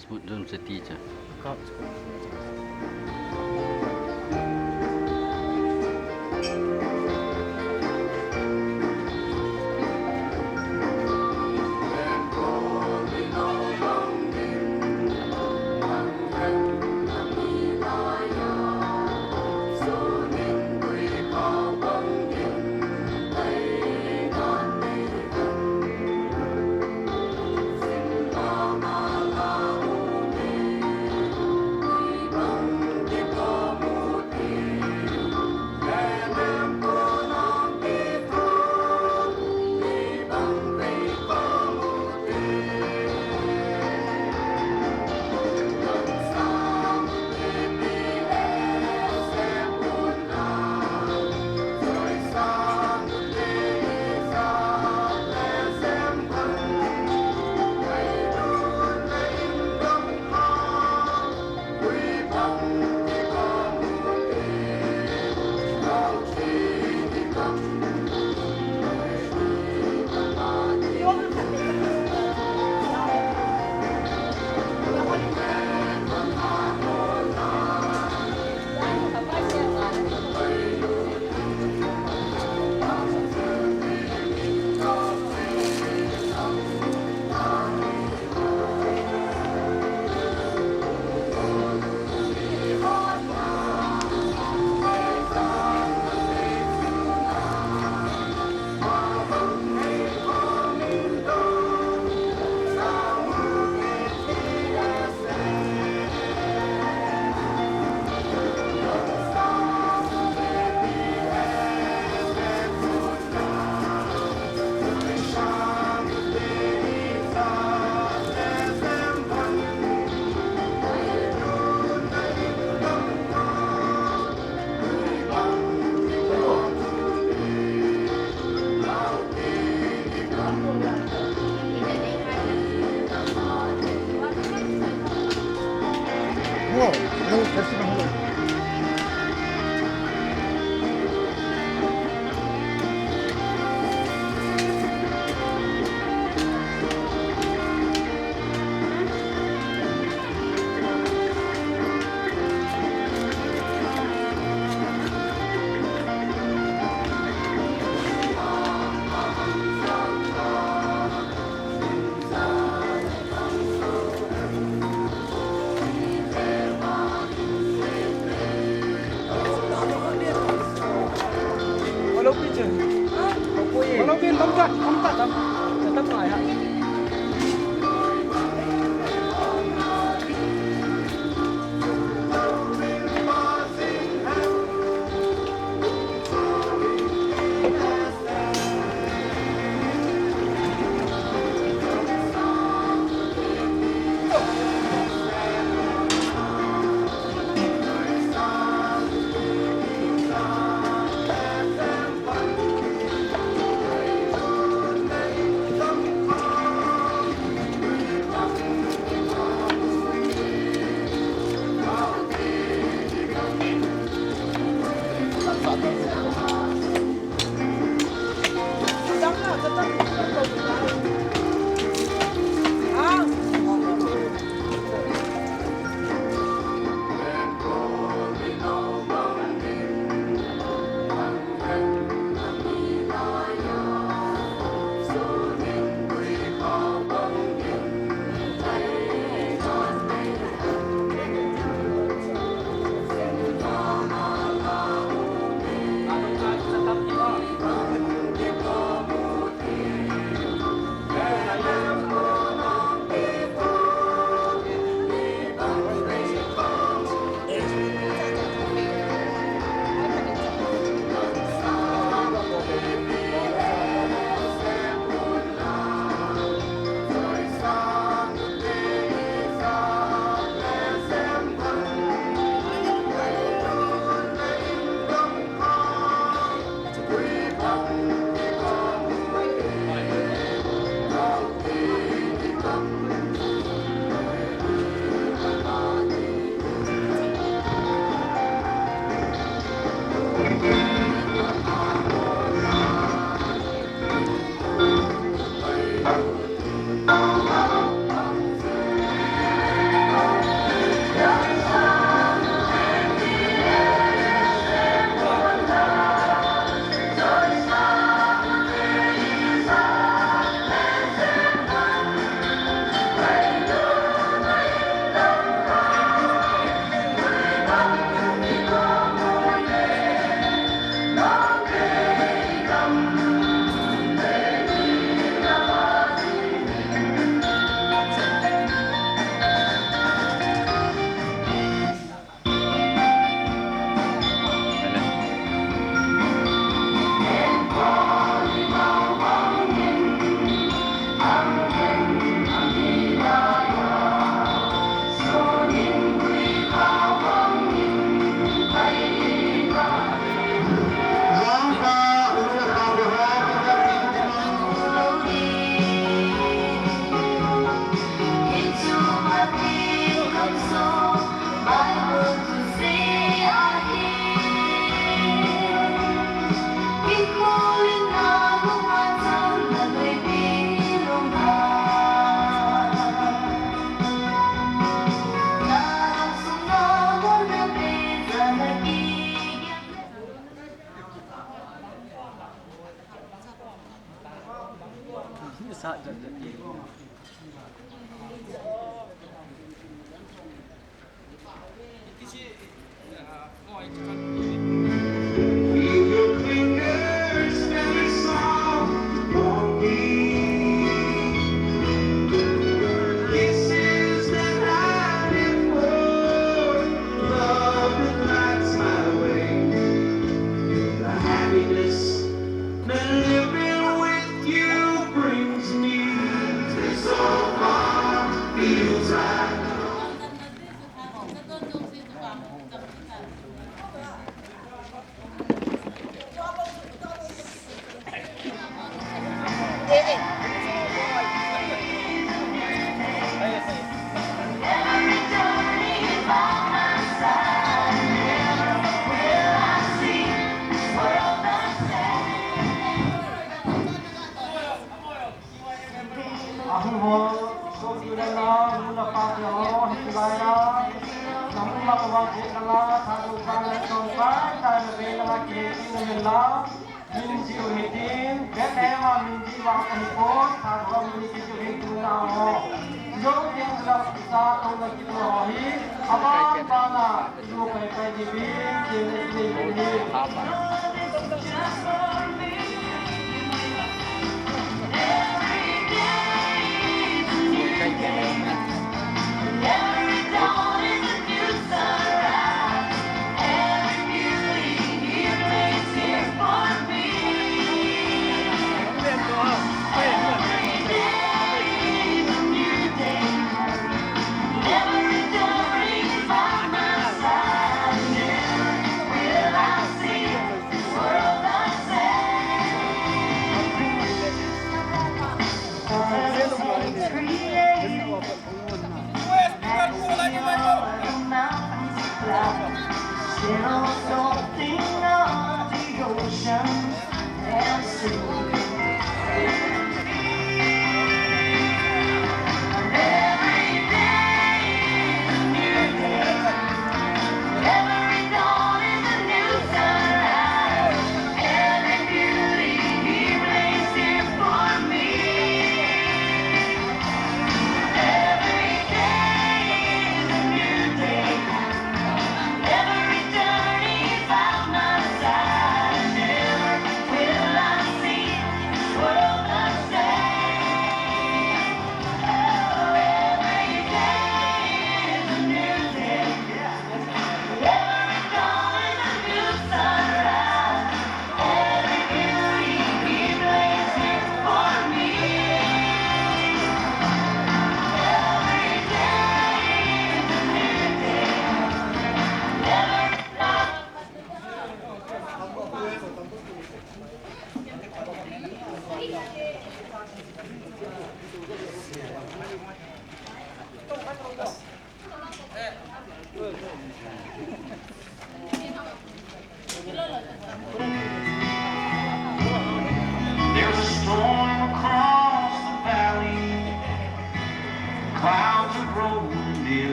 Sebut dalam seti je. Kau wow, 너무 결심을 하고.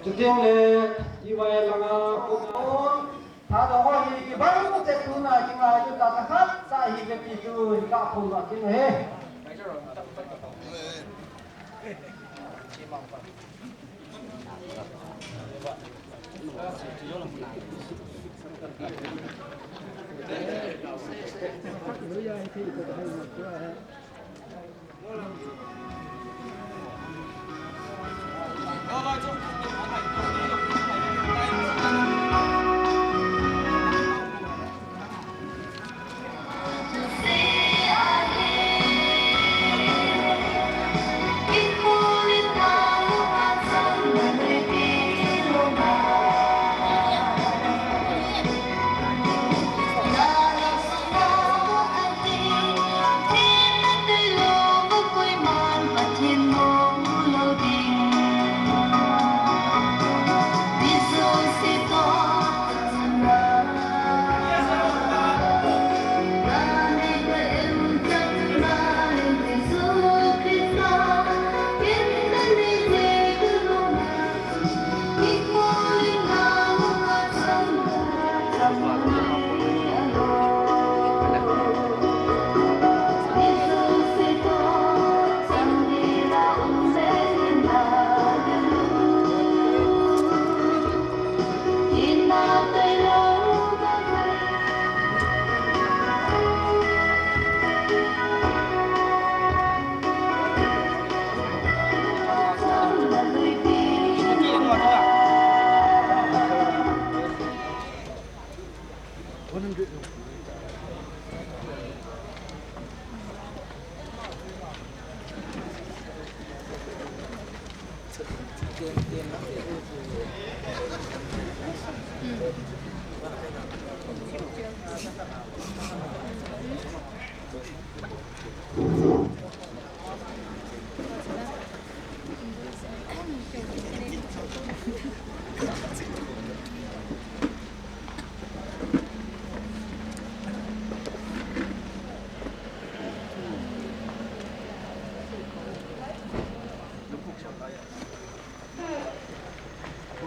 chúng tiếng lệ như vậy là cũng ổn thà đó hoa hi cái bánh cũng sẽ tu này nhưng mà chúng ta sẽ hát sai hi về kỳ tu cả cùng là cái này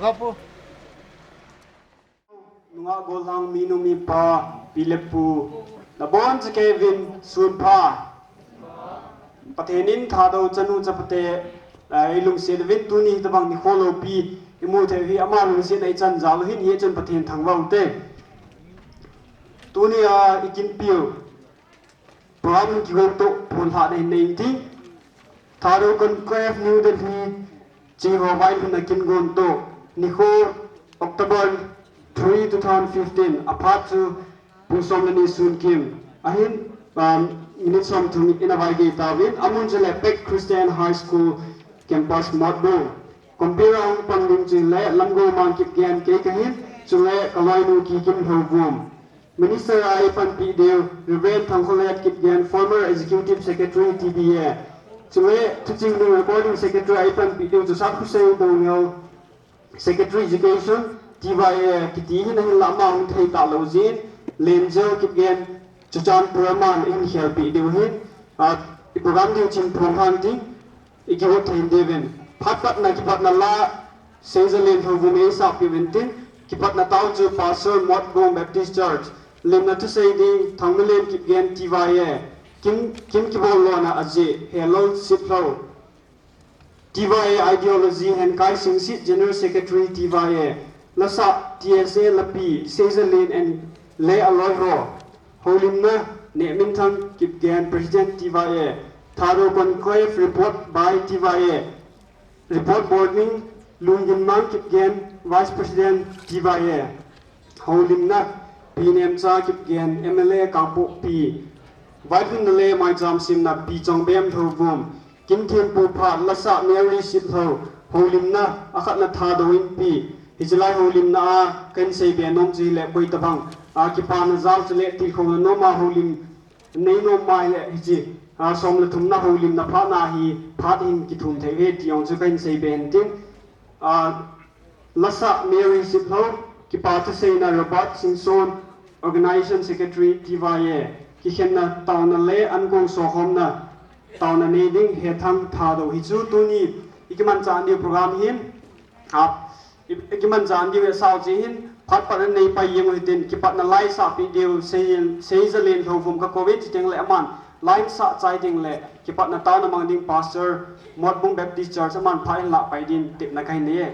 Gapo. Nunga golang minumi pa pilepu nabon se Kevin sunpa pathenin thado chanu chapate ilung se vin tuni tabang ni kholo pi imu the hi ama lung se nei chan jalo hin ye chan pathen thangwang te tuni a ikin piu pram ki go to phun ha nei nei ti thado kon kref new delhi chi ho bai hun kin gon to Nikho October 3, 2015 apart to Pusomani Sun Kim ahin minutes from to inavagi tawin amun jele Peck Christian High School campus modbo compare ang panglim jile lamgo mangkip gian ke kahin jule kalainu ki kim hovum Minister ai pan pi deu Reverend Thangkholet kip gian former executive secretary TBA jule teaching recording secretary ai pan pi deu Joseph Hussein Dongyo Secretary Education TVA kiti hin hin lama hung thei ta lo jin lenjo kip gen chuchan praman in here pi deu hin program deu chin phong han ti ikiwo thein deven phat na ki phat na la sezalen hovum e sa pi ventin ki phat na taw chu pastor mot bong Baptist Church len na tu sei ding thangmelen kip gen TVA kim ki bol lo na aje hello siplo TVA ideology and Kai Sing Sit General Secretary TVA Lasa TSA Lapi Sezalin and Le Aloy Ro Holimna Nemin Thang Kip Gan President TVA Tharo Kon Kref report by TVA report boarding Lungin Mang Kip Gan Vice President TVA Holimna PNM Cha Kip Gan MLA Kampo P Vipin Le Mai Jam Sim Na P Chong Bem Thovum Kim Thiên Pu Pha Lasa Mary Sitho Holim na akat na thado in pi hijlai holim na a kan sei be nom ji le koi tabang a ki pa na zal chele ti khong no ma holim nei no mai le hiji a som le thum na holim na pha na hi phat in ki thum the he ti ong chu kan sei ben tin a Lasa Mary Sitho ki pa ta sei na Robert Singson Organization Secretary TVA ki khen na taw na le an gong so khom na taw na ne ding he thang thado hi chu tu ni ikiman chan di program hin ap ikiman jan gi sao chi hin phat pan nei pa yeng hitin ki pat na lai sa pi diu sei zalen thovum ka covid ting le aman line sa chai ding le ki pat na ta na mang ding pastor Modbung Baptist Church aman phain la pai din tip na kai ne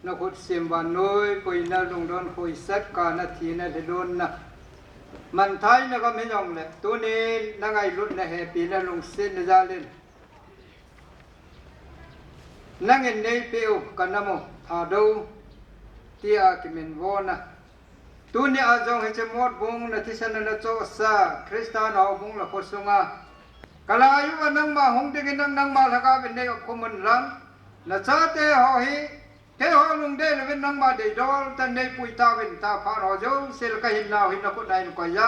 na khut sim van noi poi na lung don khoi sat ka na thi na le don na man thai na ka me jong le tu ni na ngai lut na he pi na lung sin na za lên nang en nei peu kanamo tha do tia ki men wona tu ni a jong he che mot bung na thi san na cho sa kristan au bung la khosunga kala ayu nang ma hong de nang ma thaka ben nei ko mun lang na cha te ho hi te ho lung de le ben nang ma de dol tan nei pui ta ben ta pha ro jo sel ka hin naw hin na ko nai ko ya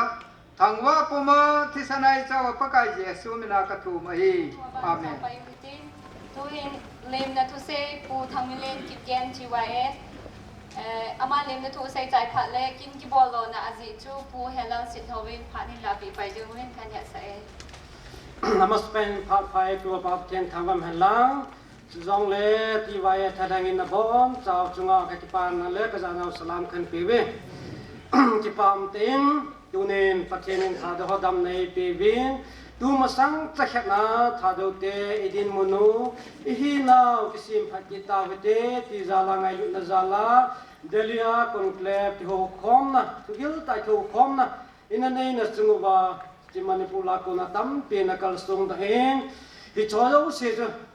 thang wa puma thi sanai cha pa kai jesu mi na ka tu ma hi amen tu in lem na tu se pu thang mi len ki ken chi wa es ama lem na tu se chai phat le kin ki bol lo na azi chu pu helang sit hovin phat ni la pi pai jung wen kan ya sa e Namaste Phat Phai Tua Bab Tian Thangam Helang Zong Le Ti Vai Thadang in the Bom Chao Chunga Kakipan Na Le Kazanau Salam Khan Piwe Kipam Ting Tunin Patinin Thado Hodam Nei Piwin Tu Masang Chakhat Na Thado Te Idin Munu Ihi Nau Kisim Phakita Vete Ti Zala Ngai Lut Na Zala Delia Konklep Ti Ho Khom Na Tugil Tai Ho Khom Na Ina Nei Na Chunguba Di Manipula ko na tampi na kalsong dahin. Ito si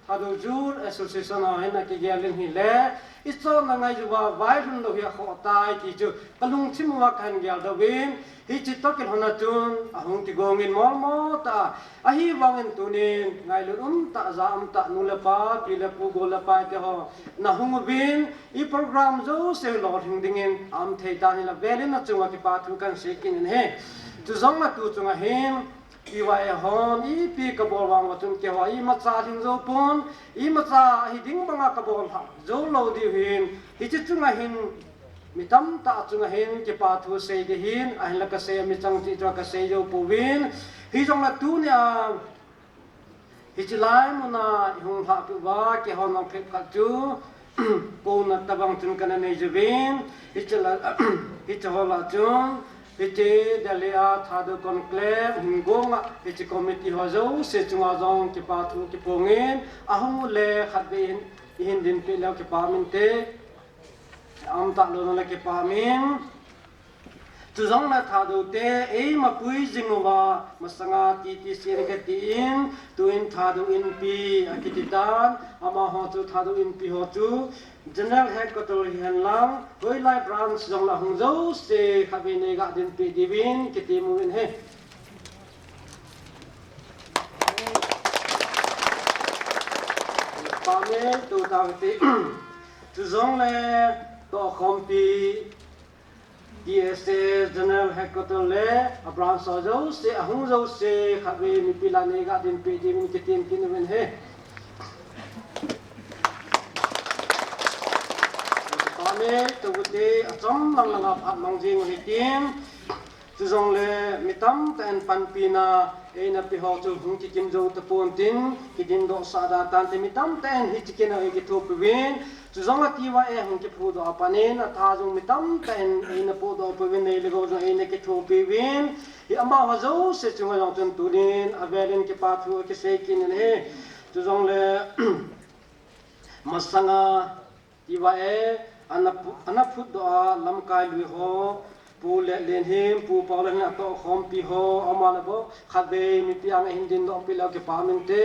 Hado Jur Association na hin na kigyalin hile. Ito na nga juba vairun lo hiya ko tay ki ju kalung timuwa kan gyal dawin. Hichi tokin honatun ahong tigongin mo ta ahi wangin tunin ngailun ta za ta nulapa pila pugo lapa te ho na hungubin I program zo se lo hingdingin am thei ta ni la velin na chunga ki pa thu kan sekin he tu zong na tu chunga hin I wai hon I pi ka bol wang watun ke wa I ma cha ding zo pon I ma cha hi ding banga ka bol ha zo lo di hin hi chi chunga hin mi tam ta chunga hin ke pa thu se de hin a la ka se mi chang ti ka se jo pu win hi zong na tu ni a hi chi lai mo na hung ha pu wa ke hon ang phep ka chu ko na tabang chun kana nei je win hi chi la hi chi ho la chun Ite dalia thado conclave hingonga ite committee hozo se chunga zong ki pathu ki pongin ahung le khabin hindin pe law ki paminte am ta lo na ki pamin tu zong na thado te e ma pui jingwa masanga ti ti sir ke tin tu in thado in pi akititan ama ho tu thado in pi ho tu General Headquarter hian lang hoi lai branch jong la hung zo se khabine ga din pi divin kitimu in he pame tu ta ti tu zong le to khompi DSA General Headquarter le a branch zo se hung zo se khabine pi la ne ga din pi divin kitim kin in he tu bute achom lang lang ap mang jing hi tim tu zong le mitam tan pan pina e na pi ho chu hung ki kim zo ta pon tin ki din do sa da tan te mitam tan hi chi ken ai ki thu pi win tu zong la ti wa e hung ki phu do apanen a tha zong mitam tan e na pu do pi win nei le go zo e na ki thu pi win hi amba wa zo se chung long tan tu din a velin ki pa thu ki se kin ne tu zong le masanga ti wa e anak put doa lam kai lui ho pu le len him pu pa le na to khom pi ho amala bo khabe mi pi ang hindin do pi la ke pa min te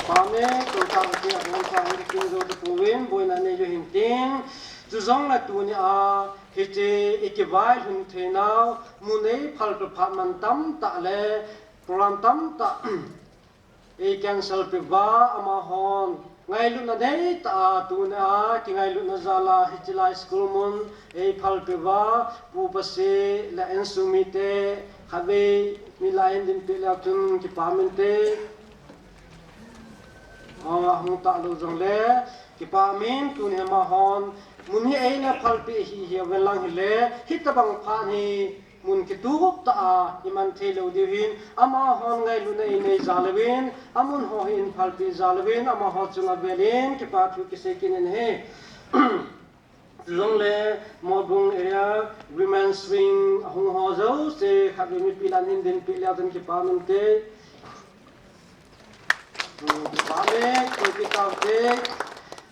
pa me to ta ke ang sa hi ki zo to win bo na ne jo hin tin tu zong la tu ni a he che ke vai hun the na mu nei phal pe pha man tam ta le program tam ta e cancel pe ba ama hon ngai lu na dei ta tu na ki ngai lu na zala hichila school mun e phal pe wa pu pase la ensumite khabe milain din pe la tun ki pamente hung ta lu jong le ki pamin tu ne ma hon mun hi e na phal pe hi welang hi le hitabang pha ni mun ki tu ta iman thelo divin ama hon ngai lu nei nei zalwin amun ho hin phal pi zalwin ama ho chunga belin ki pa thu ki se kin he long le modung area women swing hong ho zo se khabi mi pilan hin din pi la den ki pa min te pa me ko ki ta te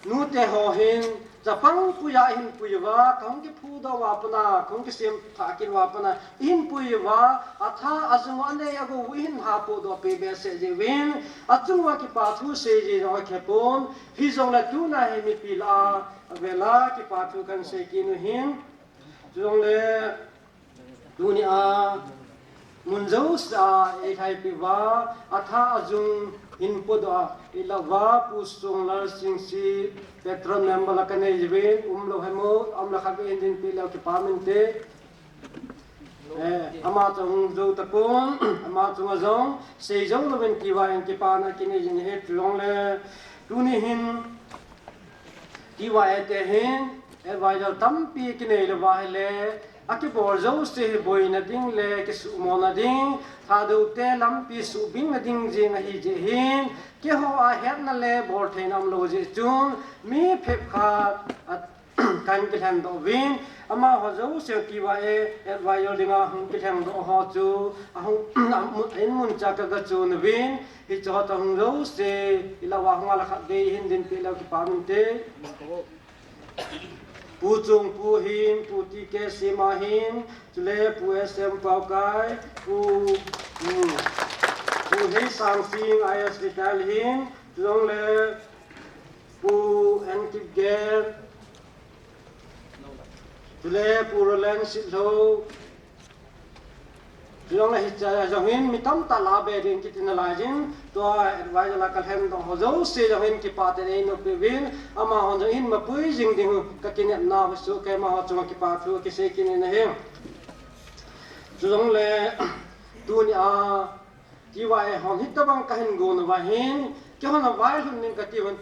nu te ho hin Japang puya hin puya kong ki phu da wapana kong ki sim thakin wapana in puya atha azung ane ago win ha po do pe be se je win achung wa ki pa thu se je ro khepon hi zong la tu na he mi pila vela ki pa thu kan se ki nu hin zong le dunia munjau sa e thai pi wa atha azung in poda ilawa pusung lar singsi petron membala kane jibin umlo hemo amla khabe indin pila ki pamente ama chung zo tapon ama chung azong sei zo lo ben ki wa en ki pa na kine jin he long le tuni hin ki wa ete hin e wa jo tampi kine le wa le aki bor zo se boy na ding le ki su mo na ding tha do te lam pi su bing na ding je na hi je hin ke ho a het na le bor the nam lo je chun mi phep kha kan ki han do win ama ho zo se ki wa e wa yo dinga hung ki han do ho chu a hung in mun cha ka ga chu na win hi cho ta hung zo se ila wa hung ala kha de hin din pe la ki pa min te pu chung pu hin pu ti ke si ma hin chule pu sm pau kai pu hei sang sing is vital hin chung le pu en kip ger chule pu rolen sit lo chung le hi jong hin mi tam ta la be din kitin la jin to advise la kal hem do ho zo se jong hin ki pa te nei no pe win ama hon jong hin ma pui jing ding ka kin na ho su ke ma ho chung ki pa thu ki se kin ne he chung le tu ni a ti wa e hon hit bang ka hin go no wa hin ke hon wa hun ning ka ti wan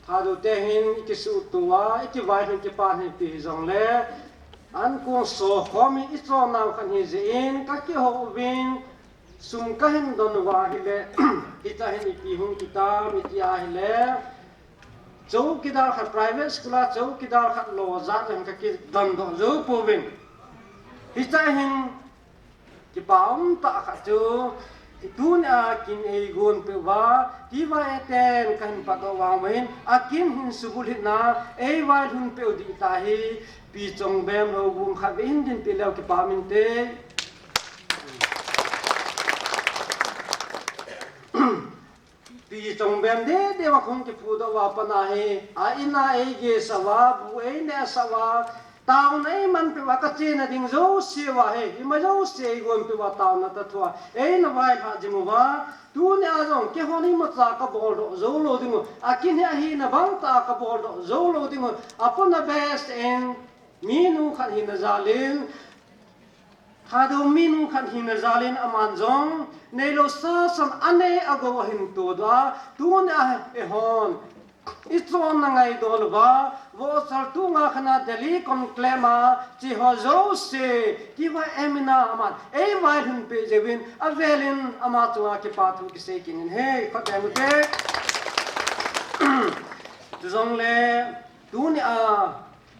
tha do te hin ki su tu wa ki wa hin ki pa hin pi jong le an ko so khomi itro na kan hi je in ka ki ho win sum ka hin don wa hi le ita hin pi hung kita mi ti a hi le chou ki dar kha private school a chou ki dar kha lo za jang ka ki don do zo po win ita hin ki paum ta kha chu tun a kin e gon pe wa ti wa eten kan pa do wa wen a kin hin subul hin na e wa hun pe di ta hi pi chong bem ro bum kha bin din pe law ki pa min te pi chong bem de wa khong ki pu do wa pa na he a ina e ge sa wa bu e ne sa wa tao nei man pe wa ka che na ding zo se wa he I ma zo se gon pe wa tao na ta thua e na vai ha ji mu wa tu ne a jong ke honi ma cha ka bol do zo lo ding a kin ha hi na bang ta ka bol do zo lo ding upon the best and minu khan hi na zalin thado minu khan hi na zalin aman jong nei lo sa sam ane ago hin to da tu ne a e hon itron na ngai dol ba wo sar tu nga khana deli kon klema chi ho zo se ki wa emina aman e wa hun pe jewin avelin ama tu ki pa thu ki se kin he khat dam te zong le tu ni a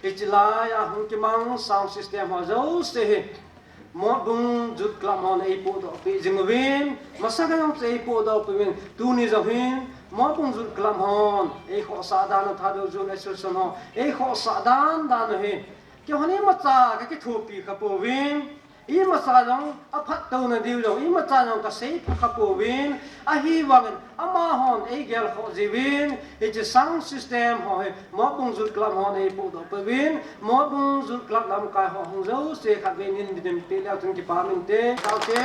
ichla ya hun ki mang sound system ho zo se mo bung jut klam hon e po do pe jingwin masaga yong se po do pe win tu ni zo hin mo bung jut klam hon e kho sa dan tha do jun e so no e kho sa dan dan he ke honi ma cha ka ki thu pi ka po win I ma sa jong a phat to na diu jong I ma cha jong ka sei ka po win a hi wangen ama hon e gel kho ji win e je sound system ho he mo bung jut klam hon e po do pe win mo bung jut klam lam ka ho hong zo se kha wen in din pe la tung ki pa min te ka te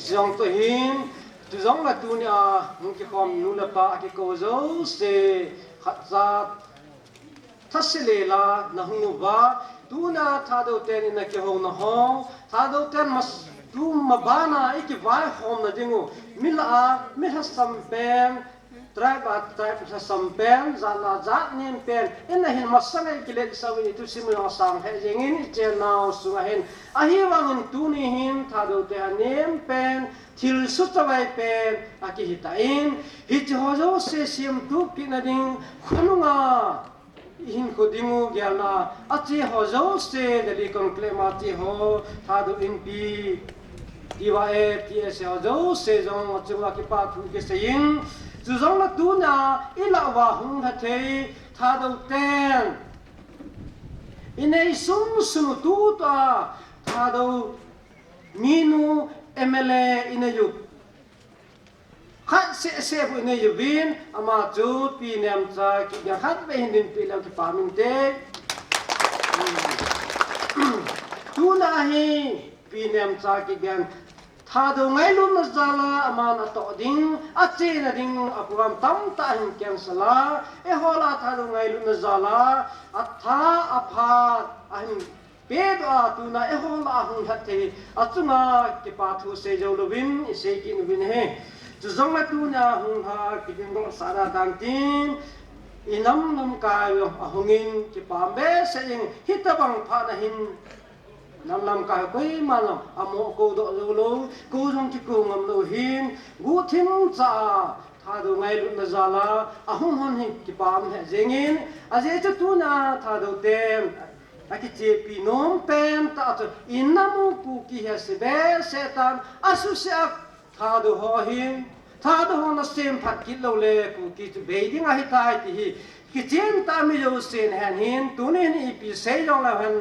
jong to hin tu jong la tu ni a hung ki khom nu la pa ki ko zo se khat za thasile la na hung ba tu na tha do ten na ki ho na ho tha do ten mas tu ma ba na ki vai hom na dingu mila mi ha sam pen tribe ha sam pen za na za nin pen in na hin masang ki le sa wi tu sim no sang he jingin che na su hen a hi wangin tu ni hin tha do te anem pen til su ta vai pen a ki hitain hi ho zo se sim tu ki na ding khununga hin ko dingu gyalna achi ho zo se deli kon klema ti ho thadu in pi diwa e ti se ho zo se jong achwa ki pa thu ke se yin chú giống là tu nhà ít là và hung thật thế tha đầu tên in ấy sung sung tu ta tha đầu minu MLA in ấy dục khát sẽ bu in ấy dục vin ama chú pi nem cha ki ya khát về hình pi làm ki pa min te tu na hi pi nem cha ki gan tha đầu ngay luôn mà zala ama na to ding a che na ding apugam tam ta hin kem sala e hola tha đầu ngay luôn mà zala a tha a pha a hin pe do tu na e hola hun hat te a chunga ki pa thu se jo lovin se ki nu bin he chu zong la tu na hun ha ki ding go sara dang tin inam nam ka yo a hungin ki pa be se ing hitabang pha na hin nam lam ka koi malam amo ko do lo lo ko jong ki ko ngam lo hin gu thim cha tha do ngai lu na zala a hum hon hi ki pam he jengin a je chu tu na tha do tem a ki che pi nom pen ta to inamu ku ki he se be setan asu se tha do ho hin tha do ho na sem phat ki lo le ku ki chu be ding a hi tai ti hi ki chen ta mi lo sen han hin tu ne ni pi se jong la han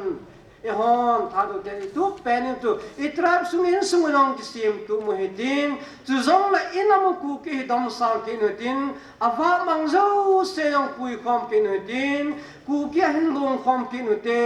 e hon tha do te tu pen tu I trap sungin sungong ki sim tu mo hedin tu zong la inamu ku ki dom sang ki no tin ava mang zo se yong pui khom ki no tin ku ki hin long khom ki no te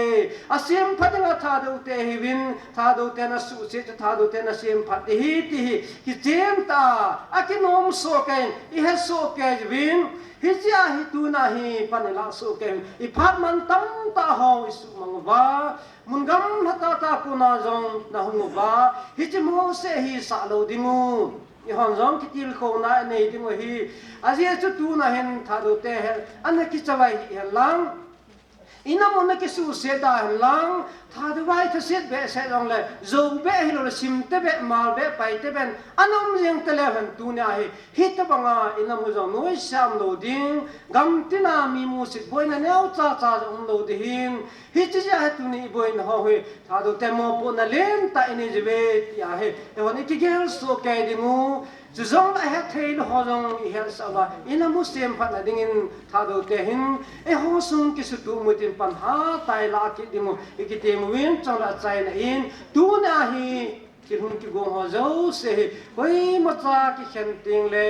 a sim phatinga tha do te hi win tha do te na su se tha do te na sim phat hi ti ki chen ta a ki nom so ken I he so ke win hi chia hi tu na hi panela so ken I phat man tam ta ho isu mangwa mun gam hata ta ku na jong na hu ba hi chi mo se hi sa lo dingu I hon jong ki til ko na nei dingu hi a je chu tu na hen tha do te he an ki chawai hi lang inam on ki su se da hen lang tha do wai tha set be se long le zo be hi lo sim te be mal be pai te ben anom jeng te le han tu na hi ta banga inam jong noi sam lo ding gam tina mi mu sit boi na neu cha cha om lo de hin hi chi ja tu ni boi na ho he tha do te mo po na len ta ini je be ya he e hon ki gel so ke dingu zu zong la he thei lo ho jong I hel sa ba inam mu sem phat na ding in tha do te hin e ho sung ki su tu mu tin pan ha tai la ki dingu I ki te mu win chang la chai na in tu na hi ki hun ki go ho zo se koi ma cha ki khen ting le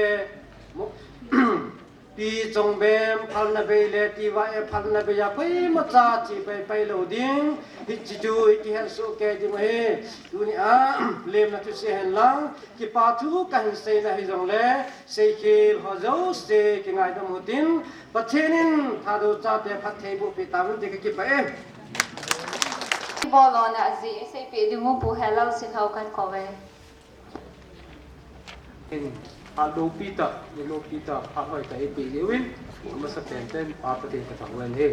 mo pi chong bem phal na be le ti wa e phal na be ya koi ma cha chi pe pe lo ding hi chi chu ki han so ke ding he tu ni a lem na tu se hen lang ki pa thu ka hin se na hi jong le se ki ho zo se ki ngai dam tin pa chenin tha do cha te phat thei bu pe ta mun de ki pa e Bolo na azi say pe di mo po hello sin how kan ko ve. Alo pita pa hoi ta e pe win ma sa pen ten pa pa te ka wen he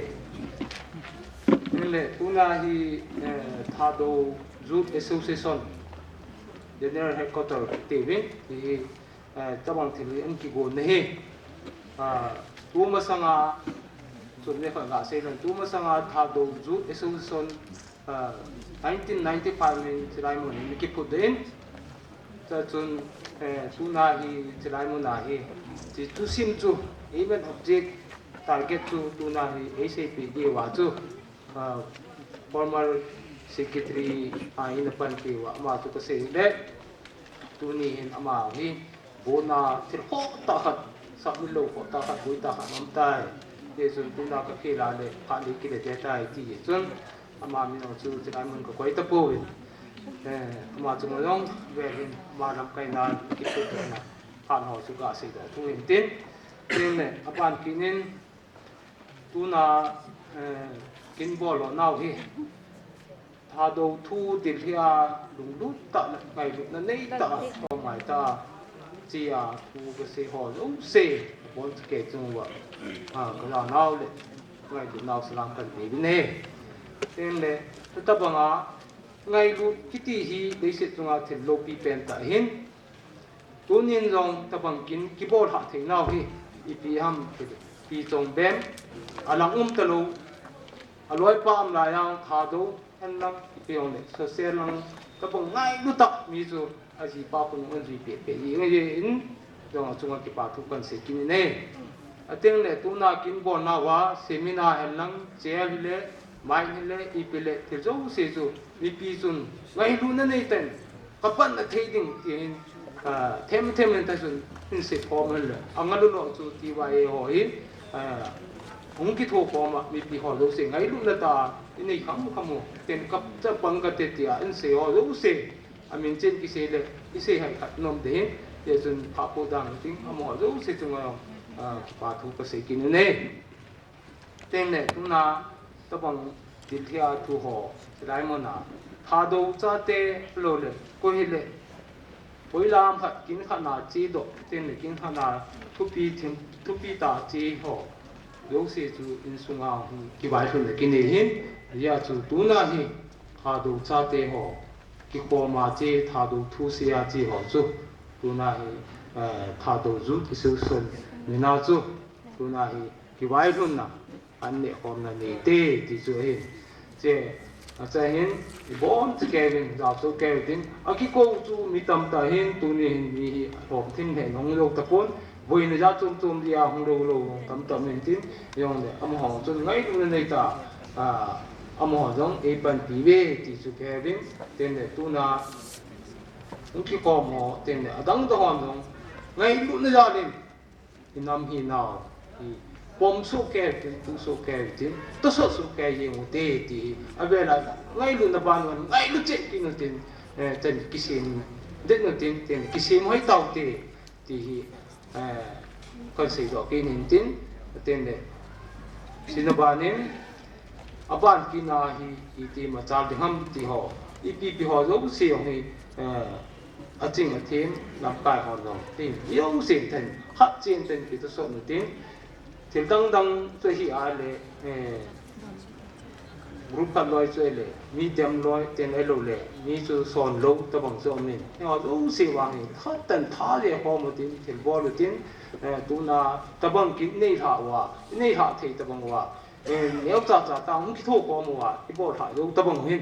le una hi tha do Youth Association General Headquarter te win hi tabang thili an ki go ne he tu ma sanga chun ne fa ga se lan tu ma sanga tha do Youth Association 1995 में चलाई मुन मिकी पुदेन चुन सुना ही चलाई मुन आहे जी तुसिम चु इवन ऑब्जेक्ट टारगेट चु तुना ही ACP दे वाचु फॉर्मर सेक्रेटरी इन पन के वा मा तो से ले तुनी इन अमा ही बोना थिर हो ता खत सब लो हो ता खत बुई ता खत ममताय ये सुन तुना का खेला ले खाली के ले देता है जी सुन ama mi no chu chai mun ko koi ta po win ama chu mo long ve hin ma lam kai na ki pu ta na khan ho chu ga se da tu in tin tin ne apan kinin tu na kin bol lo nau hi tha do thu til hia lung lu ta na kai lu na nei ta ko mai ta chi a thu ko se ho lo se bon ke chu wa ko la nau le ngai du nau salam kan ni ne tên lệ ta bằng á ngày lu kitty hi để sẽ chung á thì lô pi pen ta hin tu nhiên rong ta bằng kín keyboard hạ thế nào hi ipi ham pi chung bem alang ta lu aloi pa am la yang tha do an lam ipi on le so se lang ta bằng ngày lu tak mi chu a ji pa pun on ji pe pe yi ngai in jong chunga ki pa thu kan se kin ne ateng le tu na kin bon na wa seminar hel lang chel le mai le ipile thil zo se zu mi pi chun ngai lu na nei ten kapan na thading tin them ta chun in se formal le angalu no chu ti wa e ho hi ong ki tho ko ma mi pi ho lo se ngai lu na ta ini kamu ten kap cha pang ka te tia in se ho lo se amin chen ki se le ki se hai khat nom de ye chun pa po dang ting amo lo se chung pa thu ka se kin ne ten ne tu na ta bang til thia thu ho lai mo na tha do cha te lo le ko hi le poi lam phat kin kha na chi do ten le kin kha na thu pi ta chi ho lo se chu in sunga ki bai thun le kin ne hin ya chu tu na hi tha do cha te ho ki ko ma che tha do thu se ya chi ho chu tu na hi tha do zu ki su sun ni na chu tu na hi ki bai thun na an ne khom na ne te ti chu hi che cha hin bom che kevin da so kevin a ki ko chu mi tam ta hin tu ni hin mi hom thin he nong lo ta pon voi ne ja chum dia hong lo tam nen tin yong de am hong chun ngai lu nei ta am ho jong e pan pi ve ti chu kevin ten ne tu na ki ko mo ten ne adang do hon jong ngai lu ne ja len inam hi na bom su ke tu su ke tin to su ke ye mu te ti avela ngai lu na ban ngai lu che ki no tin ten kisim de no tin ten kisim hoi tau te ti kon se do ke nin tin ten de sinabanin aban ki na hi ti ma chal de ham ti ho pi ho zo se ho ni a ching a thêm làm cài họ rồi tin yêu sinh thành hấp trên trên cái số một tin thì đăng tôi hi ai lệ group kan loi chơi lệ medium loi tên ai lô lệ mi chú son lâu ta bằng số mình nhưng mà đâu sinh hoàng thì thắt tận thá lệ họ một tin thì bỏ được tin tu na ta bằng cái này hạ thì ta bằng wa nếu cha ta không thua có một wa cái bỏ thải đâu ta bằng hin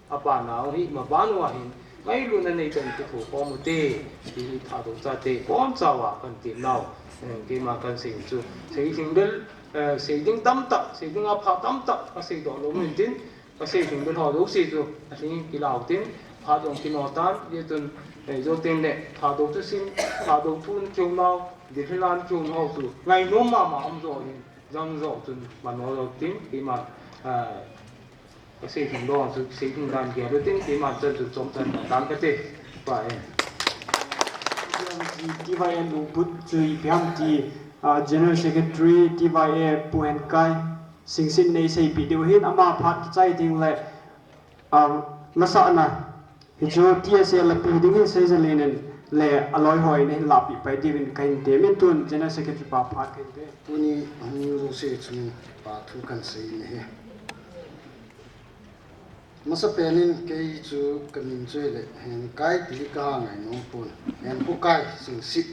à bạn nào hi mà bán wa hin ngay luôn nên trên cái thủ có một tê thì thảo thủ ra tê có sao à cần tiền nào cái mà cần sử dụng sử dụng đến sử dụng tắm tập sử dụng áp phạt tắm tập và sử dụng lỗ mình tin và sử dụng đến họ đấu sử dụng thì cái nào tin phạt dùng cái nào tan như tuần do tiền này thảo thủ tôi xin thảo thủ thun chiều nào để phải làm chiều nào rồi ngày nó mà ông rồi rong rồi tuần mà nó rồi tin cái mà xây dựng đó xây dựng đàn kia đối tượng thì mà chân chủ trong chân đàn cái gì vậy đi vay lu bút chui biam đi general secretary đi vay puan kai sinh sinh này xây bị điều hết ama phát trái tiếng lệ nó sợ na thì cho TSL là bị điều xây dựng lên lệ alloy hỏi nên là bị phải đi bên cạnh thế mình tuần general secretary bảo phát cái đấy Tuni hanu se chun pa thu kan sei ne masa penin kei chu kamin choi le hen kai ti ka ngai nom pun hen pu kai sing si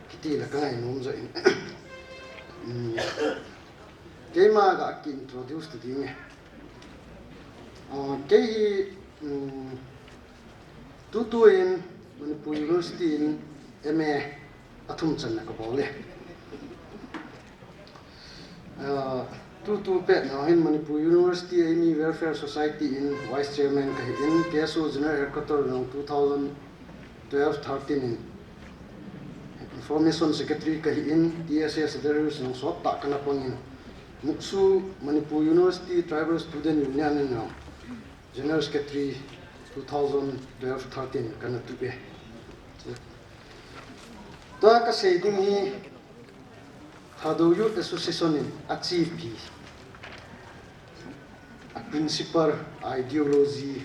kiti la ka ngai nom zo in kei ma ga ki introduce to ding kei tu in Manipur University in MA athum chan na ka bole tu pet now in Manipur University Amy Welfare Society in Vice Chairman in KSO General Headquarters in 2012-13 in Information Secretary in DSS Secretary in Sot Tak Kanapang in Muksu Manipur University Tribal Student Union in General Secretary 2012-13 Kanatupe. Ta ka sei ding hi Thado Youth Association in achieve a principal ideology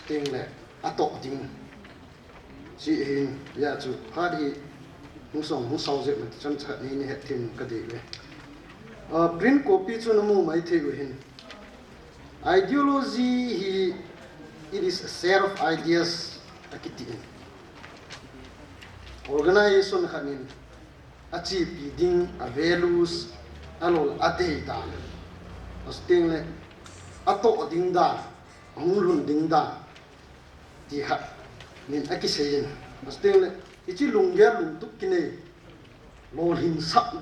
thing le atok ding si in ya chu hadi musong mu sau je chan cha ni ni hetin ka de le print copy chu namu mai the hin ideology he it is a set of ideas akiti organization khanin achieve ding a values alol atei dan asting le ato ding dan angulun ding dan ti ha nin akisein asting le ichi lungge lung tuk kine lol hin sak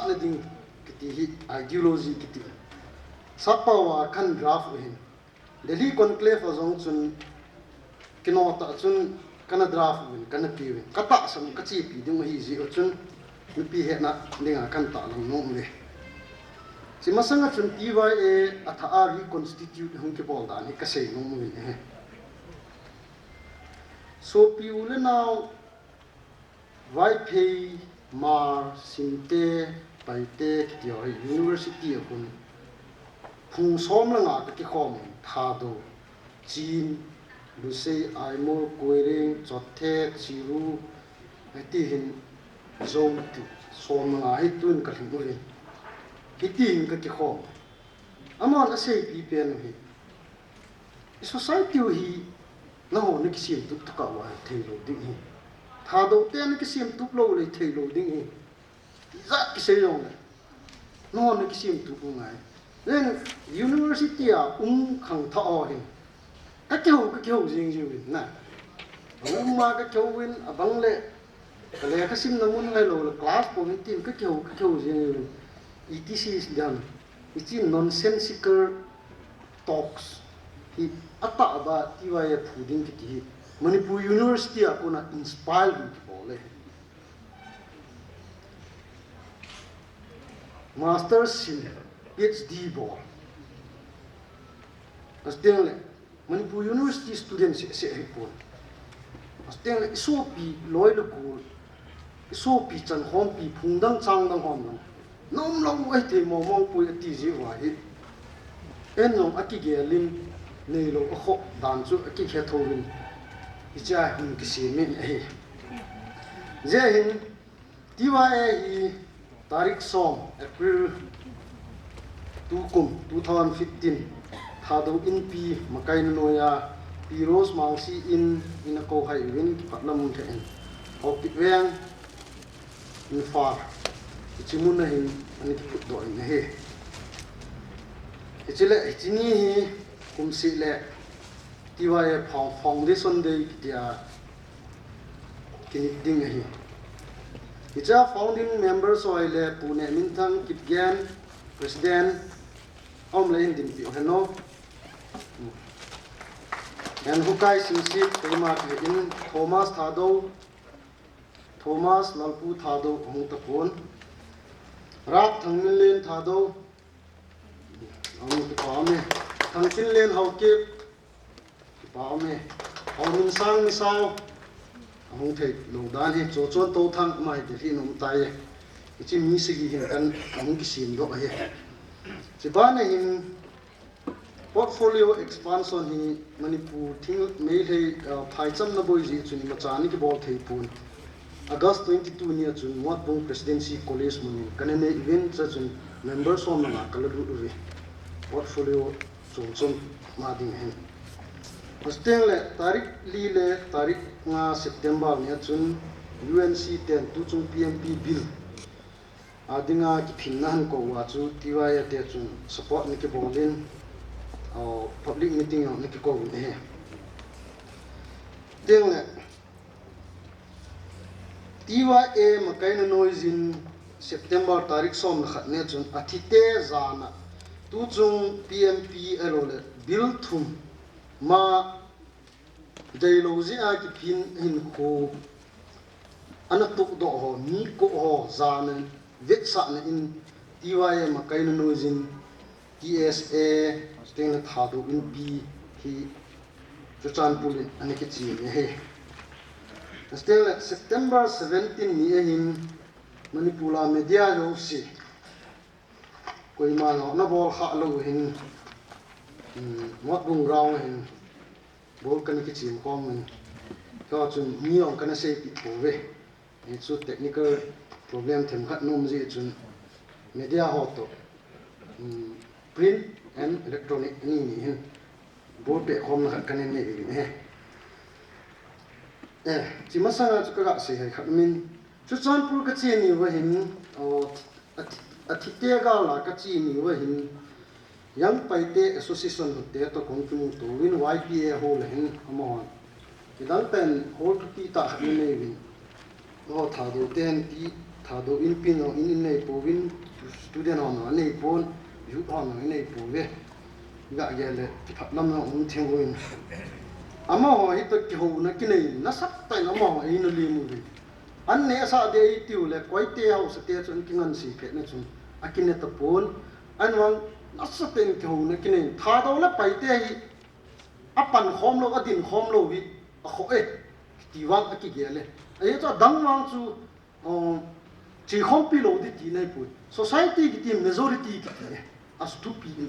na ding kiti hi ideology kiti sapawa kan draft hin Delhi conclave azong chun kinota chun kana draft win kana piwin kata sam kachi pi ding hi ji chun pi he na ninga kan ta lang nong le si masanga chun TYA atha a reconstitute hung ke bol dan ka sei nong win he so piu le now vai pei mar sinte paite ki yo university kun phung som la nga ki khom tha do chin lu sei ai mo koireng chothe chiru ati hin zong tu som nga hi tun ka thing uri hitin ka ki khom amon a sei pi pen hi society hi na ho ne ki sim tu ka wa thei lo ding hi tha do ten ki sim tu lo le thei lo ding hi za ki sei yong no ne ki sim tu ko ngai then university a khang tha o hi ka kyo jing jing na ma ka kyo win abang le ka le ka sim na mun ngai lo class po min tin ka kyo jing etc is done it's nonsensical talks hi ata ba TYA phuding ki Manipur University a kona inspire bi bole masters in PhD bol asteng Manipur University students se hepon asteng isopi loi lo ko isopi chan hom pi phungdang changdang hom nom long ai te mo mong pui ti ji wa hi en long aki gelin nei lo kho dan chu aki khe thorin icha hin ki se men ai je hin TYA hi tarik som April 2015 thado in pi makai noya piros mangsi in a ko hai win ki patlam the en opik weng in far chimun na hin ani ki put do in he ichile ichini hi kumsi le TYA foundation day kia kinik ding hi icha founding members oile Pune Minthang Kitgyan president omlein din pi heno and hukai sinsi tema in Thomas Lalpu Thado hong tapon rap thangmin thado ang pame thangtin len hauke pame awmin sang misao hong thei longdan hi chon to thang mai de hi nom tai ichi mi sigi hin kan hong ki sim do he chibana hin portfolio expansion hi Manipur thing me thei phaicham na boi ji chuni machani ki bol thei pun August 22 ni chun Muatbong Presidency College mun kanene event cha chun members on na kalaru ri portfolio chon ma ding hen hostel le tarik li le tarik nga September ni chun UNC 10 tu chung PMP bill adinga ki phinnan ko wa chu TYA te chun support ni ki bolin public meeting ni ki ko ne tengle TYA makaina noise in September tarik som khat ne chun athite zana tu chung PMP erole bill thum ma dailoji a ki phin hin ko anatuk do ho ni ko ho zana vet sa na in TYA makaina noise in TSA steng thadu in B hi chuchan pulin aniki chi he still September 17 ni hin Manipula media jo si koi ma na bol kha lo hin mot bung rao hin bol kan ki chim kom min ka chun mi ong kan se pi ko ve e chu technical problem them khat nom ji chun media ho to print and electronic ni hin bol pe khom na kan ne he chimasanga chuka se hai khatmin chuchanpur ka chi ni wa hin athite ga la ka chi ni wa hin yang paite association te to kongtu to win YPA ho le hin amon Kidang ten hold to ti ta ni nei win o tha do ten ti tha do in pin o in nei po win student on nei pon yu on nei po ve ga ge le ti phat lam no um theng win ama ho hi to ki ho na ki nei na sak tai na mo ai no li mu ri an ne sa de i tiu le koi te ho sa te chun ki ngan si ke na chun akine ta pon an wang na sa ten ki ho na ki nei tha do la pai te hi apan khom lo adin khom lo wi a kho e ti wang a ki ge le ai to dang wang chu chi khom pi lo di ti nei pu society ki ti majority ki ti as tu pi ni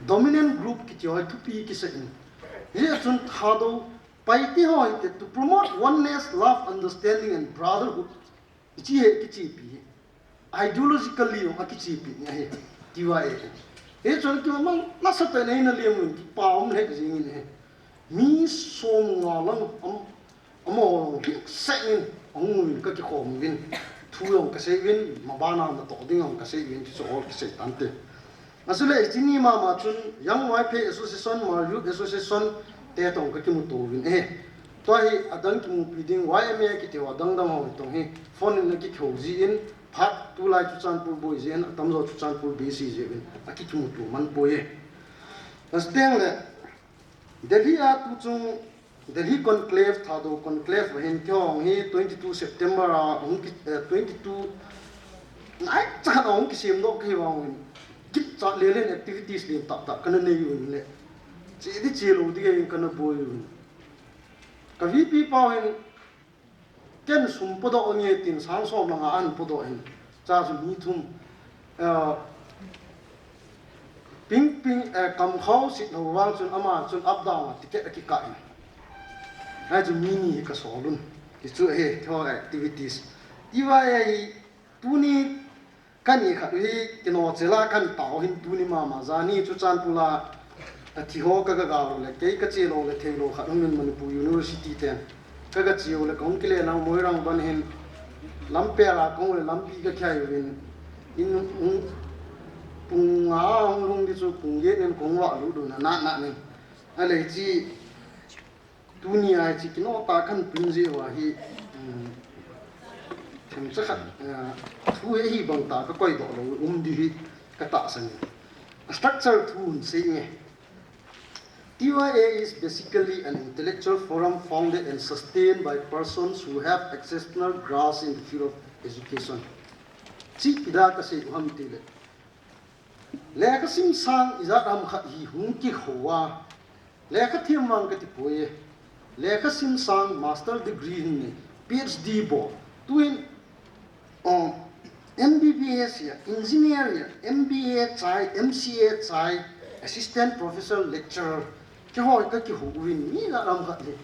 dominant group ki ti hoi tu pi ki sa in ye chun tha do pai ti hoi te to promote oneness love understanding and brotherhood chi he ki chi pi ideologically o ki chi pi ni he ti wa e chon ki mang na sa te nei na liam mun pa om le ji ni mi som nga lang amo second ong ka ki khom win thu yong ka se win ma ba na na to ding ong ka se win so all ki se tante asule jini ma ma chun young wife association ma youth association te tong ka ki mu to win to hi adang ki mu piding YMA ki te wa dang dang ho tong hi phone na ki khoji in phat tu lai chu chan pur boy zen tam zo chu chan pur bc je win aki ki mu tu man poye as teng le Delhi a tu chung Delhi conclave tha do conclave hin kyong hi 22 September a 22 nai cha ong ki sim do ki wang git cha le len activities lim tak tak kana nei yun le chi di chi lo di in kana boy yun ka vp pa hin ken sum po do nge tin sang som la an po do hin cha su mi thum ping kam khau sit no wang chun ama chun up down ticket ki ka in ai chu mini ka so lun ki chu he tho activities iwa ai tuni kan ni kha hi kino chela kan tao hin tuni ma ma zani chu chan pula a thi ho ka ga le ke ka che lo le the lo kha min manipur university ten ka ga chi le kong ki le na moi rang ban hin lam pe la kong le lam pi ka khai win in pung nga hong lung di chu pung ye nen kong wa lu du na na ne a le chi dunia chi kino ta kan pin je wa hi tham cha khat thu he hi bang ta ka koi do lo di hi ka ta san structure thun se nge TYA is basically an intellectual forum founded and sustained by persons who have exceptional grasp in the field of education chi ida ka se ham ti le le ka sim sang iza ram kha hi hung ki khowa le ka thim mang ka ti poye le ka sim sang master degree ne PhD bo tuin on MBBS ya engineer ya MBA chai MCA chai assistant professor lecturer ke ho ka ki hu win ni la ram kha le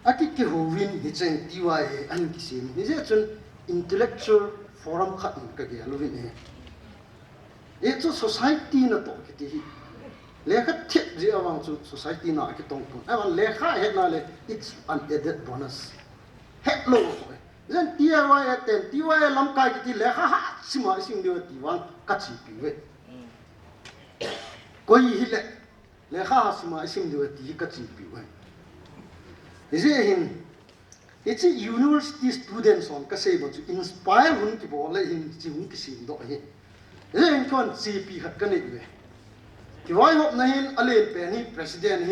aki ki hu win hi chen TYA an ki sim ni je chun intellectual forum khat ka ge lo win e chu society na to ki ti lekha thep je awang chu society na ki tong tong awan lekha he na le it's an added bonus het lo zen TYA ten TYA lam kai ki ti lekha ha sima sim de ti wang ka chi pi we koi hi le lekha ha sima sim de ti ka chi pi we je hin it's a university students on ka sei bo chu inspire hun ki bo le hin chi hun ki sim do hi zen kon CP hat ka nei we ki wai hop na hin alen pe ni president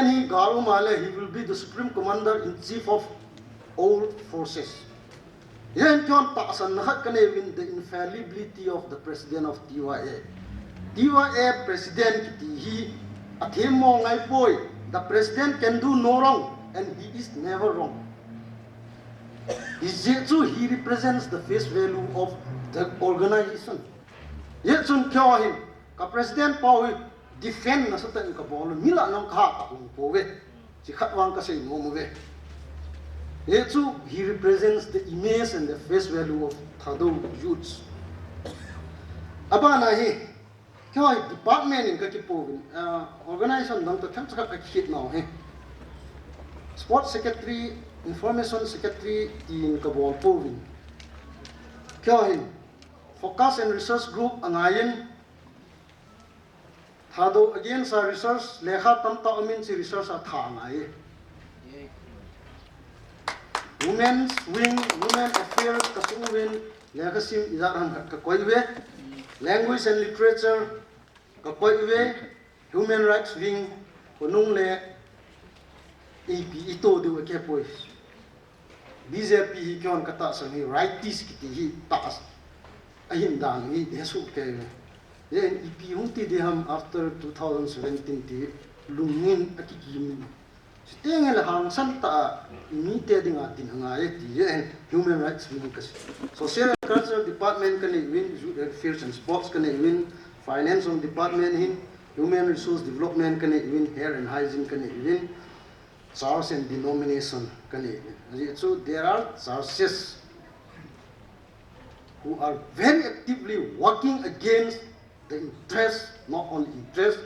hi garu male he will be the supreme commander in chief of all forces yen kon ta san na hat ka nei win the infallibility of the president of TYA president ki hi athem mo ngai poi the president can do no wrong and he is never wrong he represents the face value of the organization yetsun kyo him ka president pawi defend na satan ka bol mila nang kha ta ung po we chi khatwang ka sei mo mo we yetsu he represents the image and the face value of thado youths abana hi kyo department in ka ki po organization dang to tham cha ka hit now he sports secretary information secretary in ka bol po win kyo hi focus and research group angayen thado again sa research lekha tamta amin si research a tha ngai women's wing women affairs kasung win lekasim izaram ka koiwe language and literature ka koiwe human rights wing konung le ep ito de ke poi BJP hi kyon kata sangi righties kiti hi tas ahin dang hi desu ke yen ep hunti de ham after 2017 ti lungin akikim Stengel hang santa imite dinga dinanga ti and human rights wing kas social and cultural department kan win affairs and sports kan win finance on department hin human resource development kan win hair and hygiene kan win source and denomination kan win so there are sources who are very actively working against the interest not only interest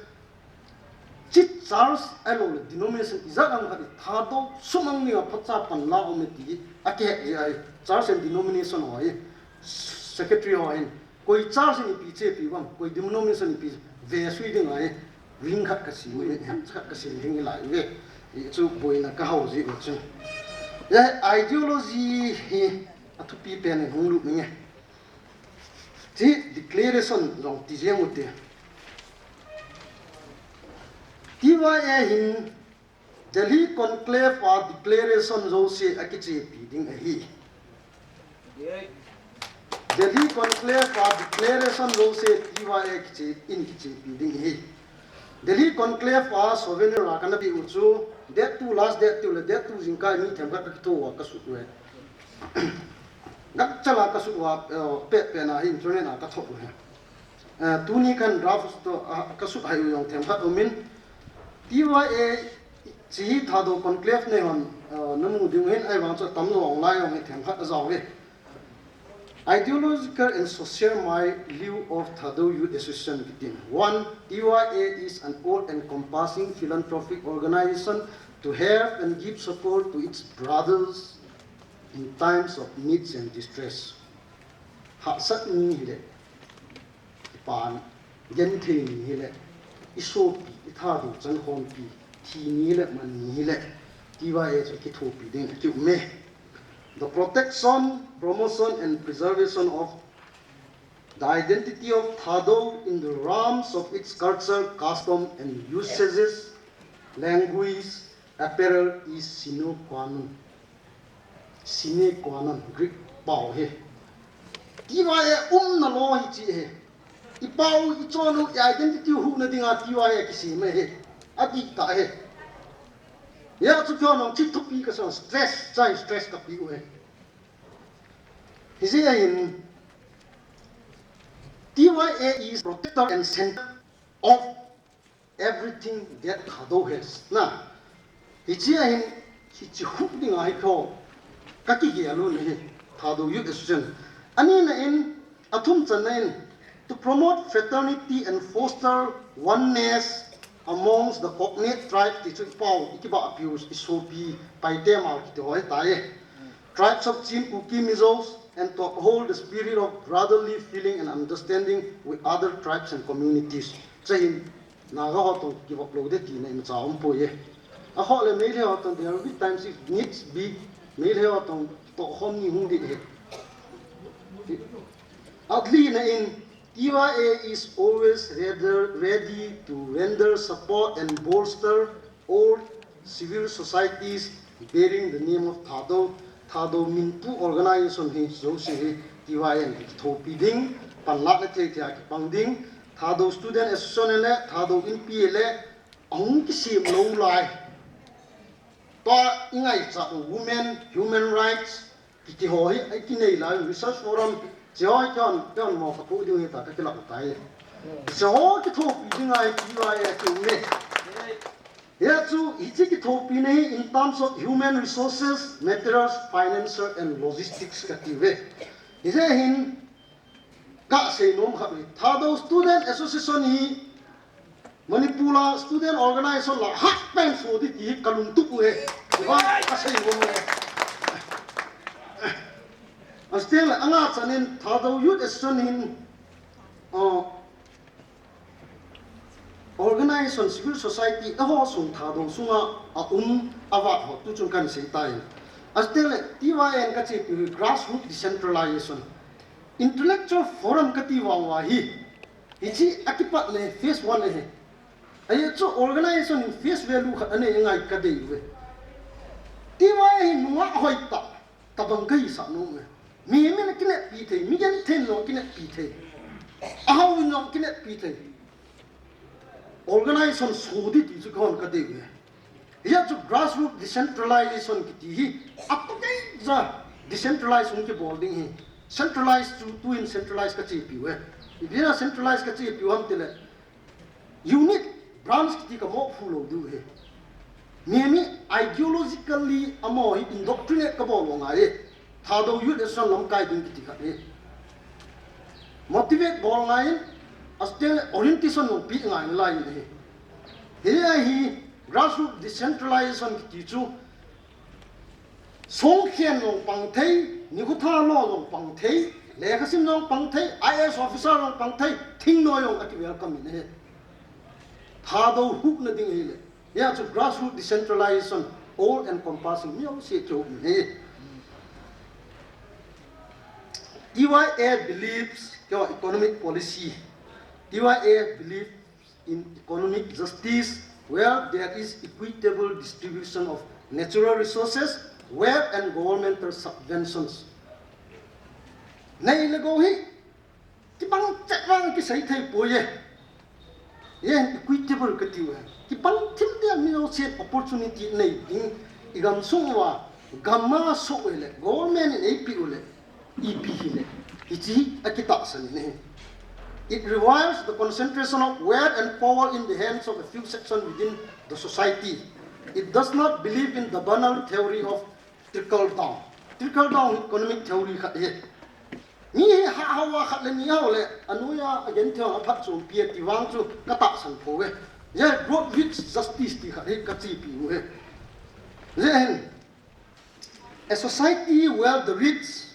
chit Charles alo denomination izagam kali thado sumang ni phacha panla ometi ake ai Charles and denomination hoi secretary hoi koi Charles ni piche piwam koi denomination ni pi ve sui ding ai ring khat ka si ni khat ka si ring lai ve chu boina ka hau ji chu ya ideology hi atu pi pen hung lu ni ti declaration long ti jeng utte TYA hin Delhi Conclave or Declaration Jose Akichi Piding a he. Delhi Conclave or Declaration Jose TYA Kichi in Kichi Piding he. Delhi Conclave or Souvenir Rakanabi Uchu, that two last that to the death to Zinka meet and got to walk a suit. Gakchala Kasua Pet Pena in Turena Kato. Tuni can draft to Kasu Hayong Tempat Omin. TYA chỉ thà đồ conclave này hòn nó muốn điều hiện ai vào cho tấm đồ online hoặc thèm khát giàu đi ideological and social my view of Thado Youth Association within one TYA is an all-encompassing philanthropic organization to help and give support to its brothers in times of needs and distress. Hạ sát ni hi le pan gen the ni hi le iso pi tha du chan hom pi thi ni le man ni le TYA chu ki thu pi ding chu me the protection promotion and preservation of the identity of Thado in the realms of its culture custom and usages language apparel is sine qua non Greek pao he TYA na lo hi chi he ipau ichonu identity hu na dinga TYA ki si me he ati ta he ya chu kyo no chi thupi ka so stress ka pi u he hisi in TYA is protector and center of everything that Thado has na hisi in chi hu dinga hi ko ka ki ge alun he Thado Youth Association ani na in athum chanain to promote fraternity and foster oneness amongst the cognate tribes to pau ikiba abuse isopi paitema kitoi tae tribes of Chin Kuki Mizos and to uphold the spirit of brotherly feeling and understanding with other tribes and communities chain naga hoto give up load ti na cha umpo ye a hole me le hoto there will be times if needs be me le hoto to hom ni hung di adli na in TYA is always ready to render support and bolster all civil societies bearing the name of Thado. Thado Mintu organization he so say TYA Thopiding, Panlak Tia Pounding, Thado Student Association, Thado NPA, Ong Kisim Low Life. Pa Ingai Women, Human Rights, Kitihoi, Ikinela, Research Forum. Joy John more for putting it at the club. So all the top using TYA to me. Here too, he take it in terms of human resources, materials, financial, and logistics. He said him, God say no, Thado Student Association he Manipula Student Organization la half pen for the Kaluntuku. Still, angat sanin Thado Youth Association organization civil society aho sung Thado sunga avat ho tu chung kan sei tai Astele TYN ka chi grassroots decentralization intellectual forum ka ti wa hi ichi akipat le phase 1 le ai chu organization in face value kha ane ngai ka dei we TYN nuwa hoita tabang kai sa no me mi me kine pi thei mi gen ten no kine pi thei ahaw no kine pi thei organization sodi ti chu kon ka dei we ya chu grassroots decentralization ki ti hi apai za decentralization ki boarding hi centralized to in centralized ka chi pi we ibira centralized ka chi pi ham tele unit branch ki ka mo fulo du he mi ideologically amo hi indoctrinate ka bo lo ngai tha do yu de son lam kai ding ki ka he motivate bol ngai astel orientation no pi ngai lai he hi grassroots decentralization ki chu song khian long pang thei ni khu tha lo long pang thei le kha sim long pang thei IS officer long pang thei thing no yong ati welcome in he tha do hu na ding he le ya chu grassroots decentralization all encompassing mi au se chu he DYA believes your economic policy DYA believes in economic justice where there is equitable distribution of natural resources, wealth and governmental subventions. Nay lago hi, ki bang cakang ki say thay po ye, equitable katiwa. Ki bang tim dia mino set opportunity nay ding igam sungwa gamma so ele government in AP ule EP hile. Ichi akita sani ne. It requires the concentration of wealth and power in the hands of a few sections within the society. It does not believe in the banal theory of trickle down. Trickle down economic theory khat ye. Ni ha hawa khat le ni haw le anuya again thong aphat chum pia ti wang chu kata san pho we. Ye growth with justice ti khat he ka chi pi we. Then a society where the rich,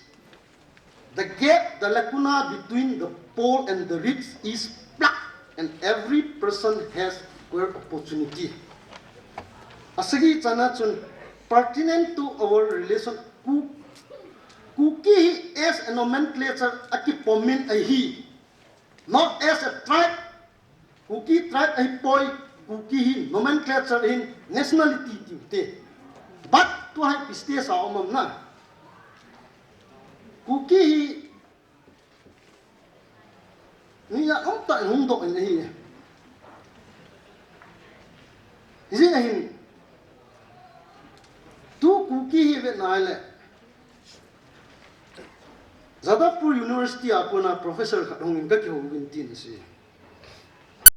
the gap, the lacuna between the poor and the rich is plugged, and every person has equal opportunity. Asagi chana chun pertinent to our relation kuki as a nomenclature akipomin ahi, not as a tribe. Kuki tribe ahi poi kuki nomenclature in nationality ti, but to hai piste sa omam na. Kuki ni ya ông tại hung độ này gì này tu kuki Việt Nam là Jadavpur University apuna professor khadong ka ki hong tin si